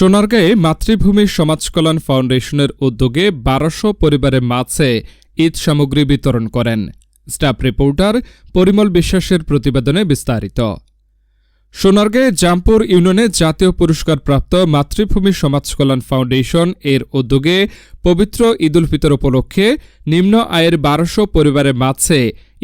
সোনারগাঁয়ে মাতৃভূমি সমাজ কল্যাণ ফাউন্ডেশনের উদ্যোগে ১২০০ পরিবারের মাঝে ঈদ সামগ্রী বিতরণ করেন। স্টাফ রিপোর্টার পরিমল বিশ্বাসের প্রতিবেদনে বিস্তারিত। সোনারগাঁয়ে জামপুর ইউনিয়নে জাতীয় পুরস্কারপ্রাপ্ত মাতৃভূমি সমাজ কল্যাণ ফাউন্ডেশন এর উদ্যোগে পবিত্র ঈদ উল ফিতর উপলক্ষে নিম্ন আয়ের ১২০০ পরিবারের মাঝে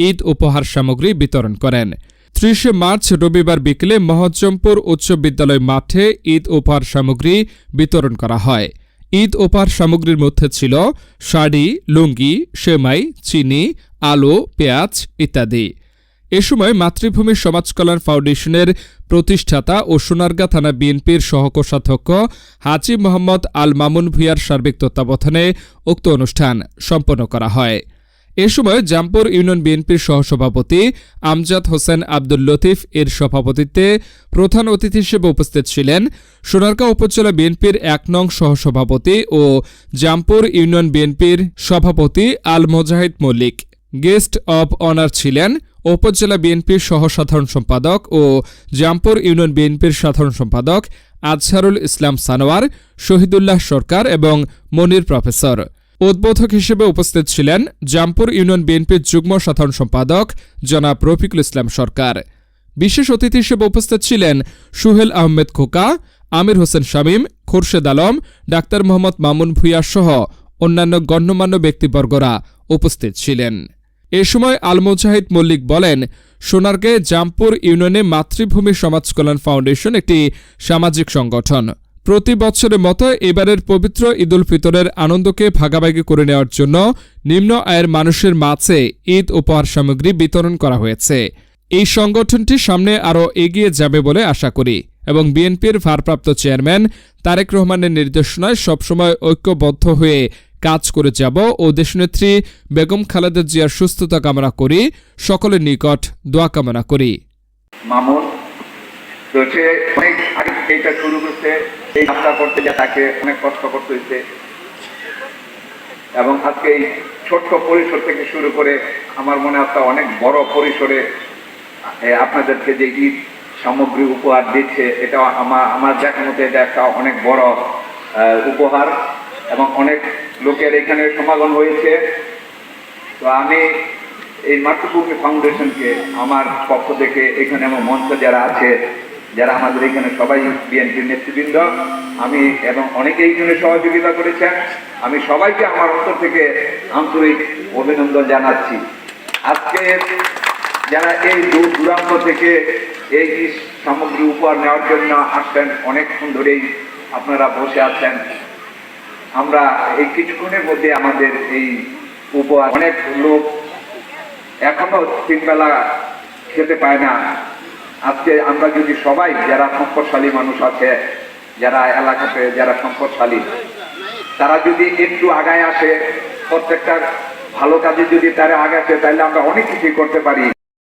ঈদ উপহার সামগ্রী বিতরণ করেন। ৩০ মার্চ রবিবার বিকেলে মহজ্জমপুর উচ্চ বিদ্যালয় মাঠে ঈদ উপহার সামগ্রী বিতরণ করা হয়। ঈদ উপহার সামগ্রীর মধ্যে ছিল শাড়ি, লুঙ্গি, সেমাই, চিনি, আলু, পেঁয়াজ ইত্যাদি। এ সময় মাতৃভূমি সমাজ কল্যাণ ফাউন্ডেশনের প্রতিষ্ঠাতা ও সোনারগাঁ থানা বিএনপির সহকোষাধ্যক্ষ হাজী মোহাম্মদ আল মামুন ভূঁইয়ার সার্বিক তত্ত্বাবধানে উক্ত অনুষ্ঠান সম্পন্ন করা হয়। এ সময় জামপুর ইউনিয়ন বিএনপির সহসভাপতি আমজাদ হোসেন আব্দুল লতিফ এর সভাপতিত্বে প্রধান অতিথি হিসেবে উপস্থিত ছিলেন সোনারগাঁ উপজেলা বিএনপির ১ নং সহসভাপতি ও জামপুর ইউনিয়ন বিএনপির সভাপতি Al Mozahid Mallik. Guest of honour ছিলেন উপজেলা বিএনপির সহসাধারণ সম্পাদক ও জামপুর ইউনিয়ন বিএনপির সাধারণ সম্পাদক আজহারুল ইসলাম সানোয়ার, শহীদুল্লাহ সরকার এবং মনির প্রফেসর। উদ্বোধক হিসেবে উপস্থিত ছিলেন জামপুর ইউনিয়ন বিএনপির যুগ্ম সাধারণ সম্পাদক জনাব রফিকুল ইসলাম সরকার। বিশেষ অতিথি হিসেবে উপস্থিত ছিলেন সুহেল আহমেদ খোকা, আমির হোসেন শামীম, খোরশেদ আলম, ডাক্তার মোহাম্মদ মামুন ভূঁইয়া সহ অন্যান্য গণ্যমান্য ব্যক্তিবর্গরা উপস্থিত ছিলেন। এ সময় আল মোজাহিদ মল্লিক বলেন, সোনারগাঁয়ে জামপুর ইউনিয়নে মাতৃভূমি সমাজ কল্যাণ ফাউন্ডেশন একটি সামাজিক সংগঠন। প্রতি বছরের মতো এবারের পবিত্র ঈদ উল ফিতরের আনন্দকে ভাগাভাগি করে নেওয়ার জন্য নিম্ন আয়ের মানুষের মাঝে ঈদ উপহার সামগ্রী বিতরণ করা হয়েছে। এই সংগঠনটি সামনে আরও এগিয়ে যাবে বলে আশা করি এবং বিএনপির ভারপ্রাপ্ত চেয়ারম্যান তারেক রহমানের নির্দেশনায় সবসময় ঐক্যবদ্ধ হয়ে কাজ করে যাব ও দেশনেত্রী বেগম খালেদা জিয়ার সুস্থতা কামনা করি, সকলের নিকট দোয়া কামনা করি। মামুন তো সে অনেক আগে এইটা শুরু করছে, এই যাত্রা করতে যা তাকে অনেক কষ্ট করতে হয়েছে এবং আজকে এই ছোট্ট পরিসর থেকে শুরু করে আমার মনে হয় অনেক বড় পরিসরে আপনাদেরকে যে ঈদ সামগ্রী উপহার দিচ্ছে, এটা আমার দেখার মধ্যে এটা একটা অনেক বড় উপহার এবং অনেক লোকের এখানে সমাগম হয়েছে। তো আমি এই মাতৃভূমি ফাউন্ডেশনকে আমার পক্ষ থেকে এখানে আমার মঞ্চ যারা আছে, যারা আমাদের এখানে সবাই বিএনপির নেতৃবৃন্দ, আমি এবং অনেকেই এখানে সহযোগিতা করেছেন, আমি সবাইকে আমার অন্তর থেকে আন্তরিক অভিনন্দন জানাচ্ছি। আজকে যারা এই দূর দূরান্ত থেকে এই সামগ্রী উপহার নেওয়ার জন্য আসছেন, অনেকক্ষণ ধরেই আপনারা বসে আছেন। আমরা এই কিছুক্ষণের মধ্যে আমাদের এই উপহার, অনেক লোক এখনো 3 বেলা খেতে পায় না। আজকে আমরা যদি সবাই যারা সম্পদশালী মানুষ আছে, যারা এলাকাতে যারা সম্পদশালী, তারা যদি একটু আগায় আসে, প্রত্যেকটা ভালো কাজে যদি তারা আগে আসে, তাহলে আমরা অনেক কিছু করতে পারি।